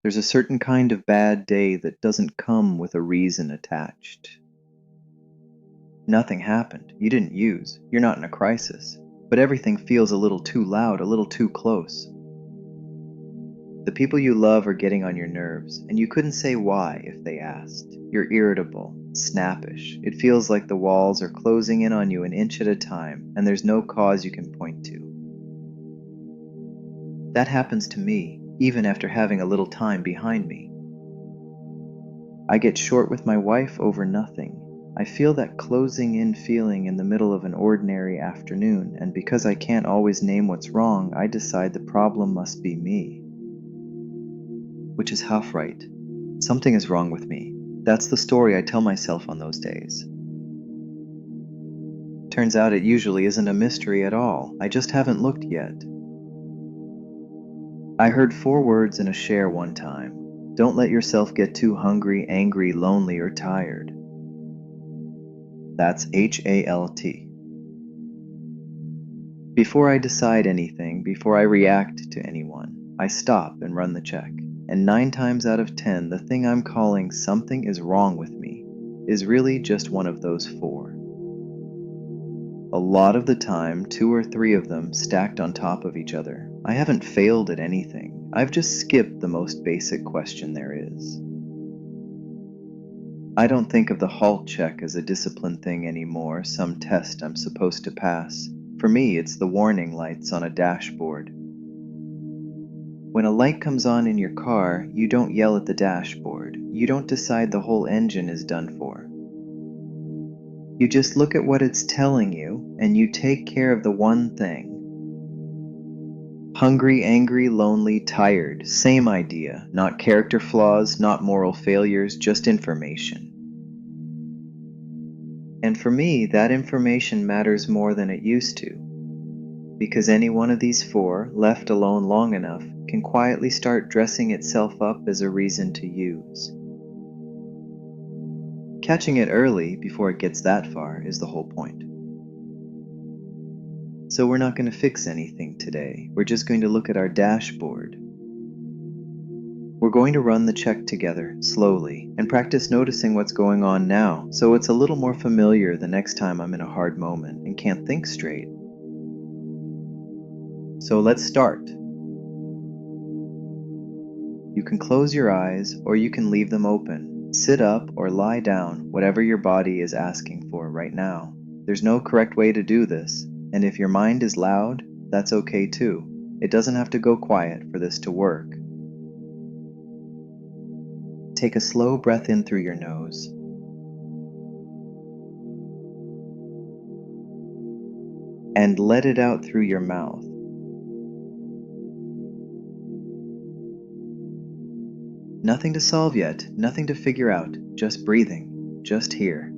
There's a certain kind of bad day that doesn't come with a reason attached. Nothing happened. You didn't use. You're not in a crisis. But everything feels a little too loud, a little too close. The people you love are getting on your nerves, and you couldn't say why if they asked. You're irritable, snappish. It feels like the walls are closing in on you an inch at a time, and there's no cause you can point to. That happens to me, even after having a little time behind me. I get short with my wife over nothing. I feel that closing in feeling in the middle of an ordinary afternoon, and because I can't always name what's wrong, I decide the problem must be me. Which is half right. Something is wrong with me. That's the story I tell myself on those days. Turns out it usually isn't a mystery at all. I just haven't looked yet. I heard 4 words in a share one time. Don't let yourself get too hungry, angry, lonely, or tired. That's H.A.L.T. Before I decide anything, before I react to anyone, I stop and run the check. And 9 times out of 10, the thing I'm calling something is wrong with me is really just one of those 4. A lot of the time, 2 or 3 of them stacked on top of each other. I haven't failed at anything. I've just skipped the most basic question there is. I don't think of the H.A.L.T check as a discipline thing anymore, some test I'm supposed to pass. For me, it's the warning lights on a dashboard. When a light comes on in your car, you don't yell at the dashboard. You don't decide the whole engine is done for. You just look at what it's telling you, and you take care of the one thing. Hungry, angry, lonely, tired. Same idea. Not character flaws, not moral failures, just information. And for me, that information matters more than it used to. Because any one of these 4, left alone long enough, can quietly start dressing itself up as a reason to use. Catching it early, before it gets that far, is the whole point. So we're not going to fix anything today. We're just going to look at our dashboard. We're going to run the check together, slowly, and practice noticing what's going on now, so it's a little more familiar the next time I'm in a hard moment and can't think straight. So let's start. You can close your eyes, or you can leave them open. Sit up or lie down, whatever your body is asking for right now. There's no correct way to do this, and if your mind is loud, that's okay too. It doesn't have to go quiet for this to work. Take a slow breath in through your nose. And let it out through your mouth. Nothing to solve yet, nothing to figure out, just breathing, just here.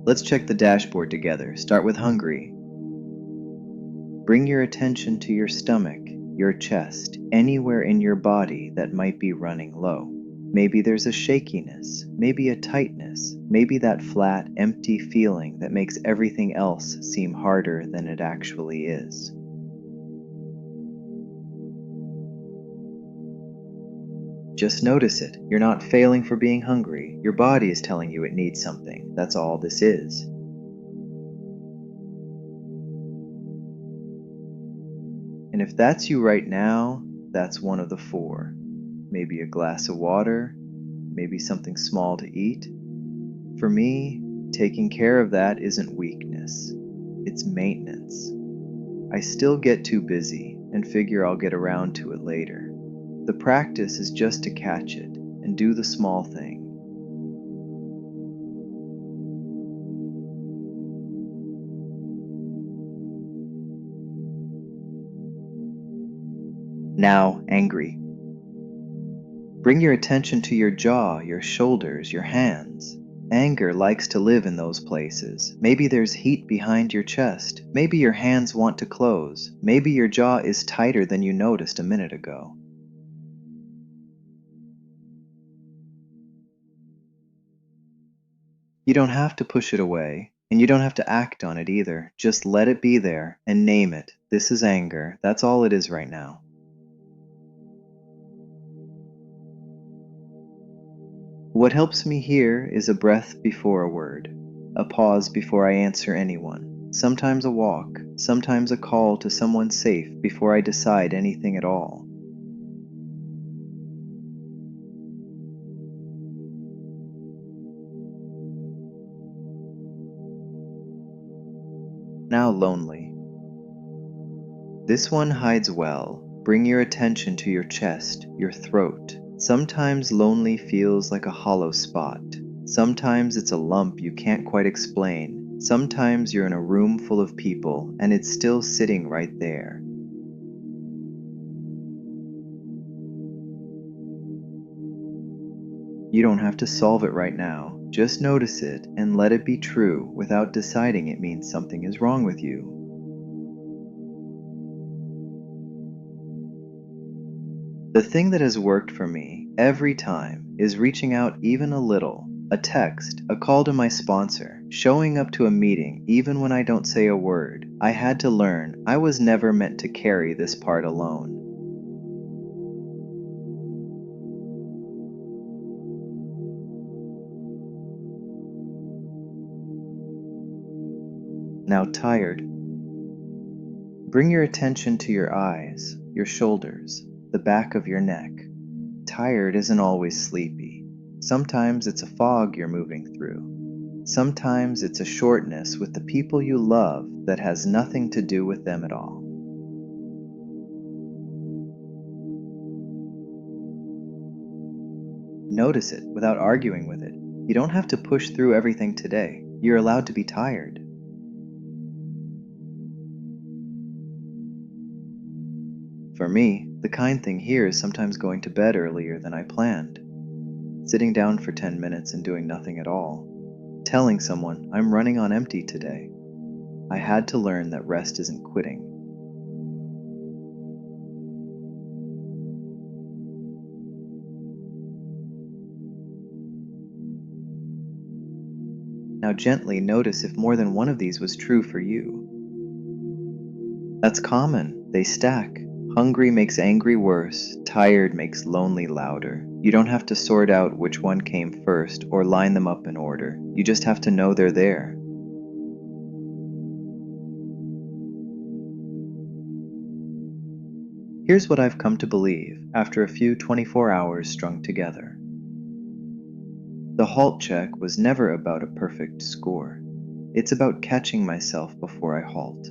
Let's check the dashboard together. Start with hungry. Bring your attention to your stomach, your chest, anywhere in your body that might be running low. Maybe there's a shakiness, maybe a tightness, maybe that flat, empty feeling that makes everything else seem harder than it actually is. Just notice it. You're not failing for being hungry. Your body is telling you it needs something. That's all this is. And if that's you right now, that's one of the 4. Maybe a glass of water, maybe something small to eat. For me, taking care of that isn't weakness. It's maintenance. I still get too busy and figure I'll get around to it later. The practice is just to catch it and do the small thing. Now, angry. Bring your attention to your jaw, your shoulders, your hands. Anger likes to live in those places. Maybe there's heat behind your chest. Maybe your hands want to close. Maybe your jaw is tighter than you noticed a minute ago. You don't have to push it away. And you don't have to act on it either. Just let it be there and name it. This is anger. That's all it is right now. What helps me here is a breath before a word, a pause before I answer anyone, sometimes a walk, sometimes a call to someone safe before I decide anything at all. Now lonely. This one hides well. Bring your attention to your chest, your throat. Sometimes lonely feels like a hollow spot. Sometimes it's a lump you can't quite explain. Sometimes you're in a room full of people and it's still sitting right there. You don't have to solve it right now. Just notice it and let it be true without deciding it means something is wrong with you. The thing that has worked for me every time is reaching out even a little. A text, a call to my sponsor, showing up to a meeting even when I don't say a word. I had to learn I was never meant to carry this part alone. Now tired. Bring your attention to your eyes, your shoulders, the back of your neck. Tired isn't always sleepy. Sometimes it's a fog you're moving through. Sometimes it's a shortness with the people you love that has nothing to do with them at all. Notice it without arguing with it. You don't have to push through everything today. You're allowed to be tired. For me, the kind thing here is sometimes going to bed earlier than I planned, sitting down for 10 minutes and doing nothing at all, telling someone I'm running on empty today. I had to learn that rest isn't quitting. Now gently notice if more than one of these was true for you. That's common. They stack. Hungry makes angry worse. Tired makes lonely louder. You don't have to sort out which one came first or line them up in order. You just have to know they're there. Here's what I've come to believe after a few 24 hours strung together. The H.A.L.T check was never about a perfect score. It's about catching myself before I halt,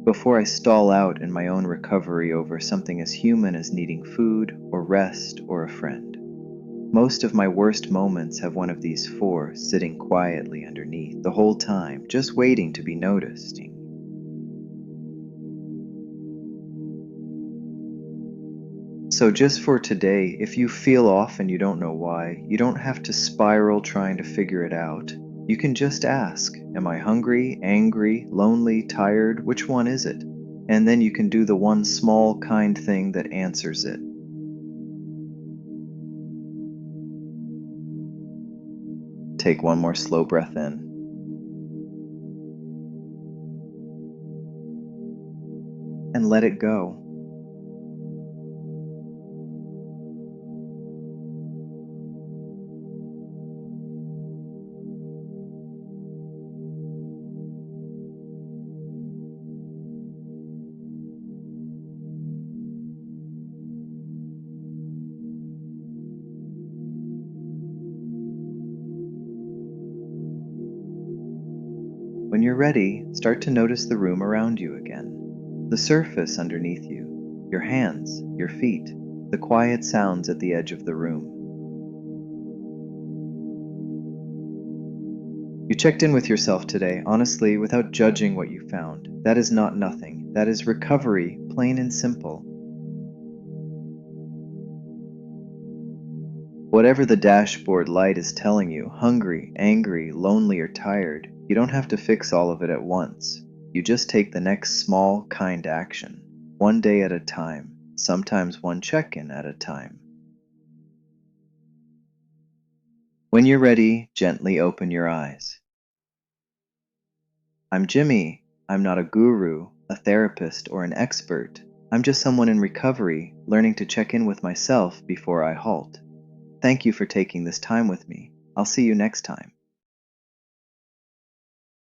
before I stall out in my own recovery over something as human as needing food or rest or a friend. Most of my worst moments have one of these four sitting quietly underneath the whole time, just waiting to be noticed. So just for today, if you feel off and you don't know why, you don't have to spiral trying to figure it out. You can just ask, am I hungry, angry, lonely, tired? Which one is it? And then you can do the one small kind thing that answers it. Take one more slow breath in. And let it go. When you're ready, start to notice the room around you again. The surface underneath you, your hands, your feet, the quiet sounds at the edge of the room. You checked in with yourself today, honestly, without judging what you found. That is not nothing. That is recovery, plain and simple. Whatever the dashboard light is telling you, hungry, angry, lonely, or tired, you don't have to fix all of it at once. You just take the next small, kind action, one day at a time, sometimes one check-in at a time. When you're ready, gently open your eyes. I'm Jimmy. I'm not a guru, a therapist, or an expert. I'm just someone in recovery, learning to check in with myself before I halt. Thank you for taking this time with me. I'll see you next time.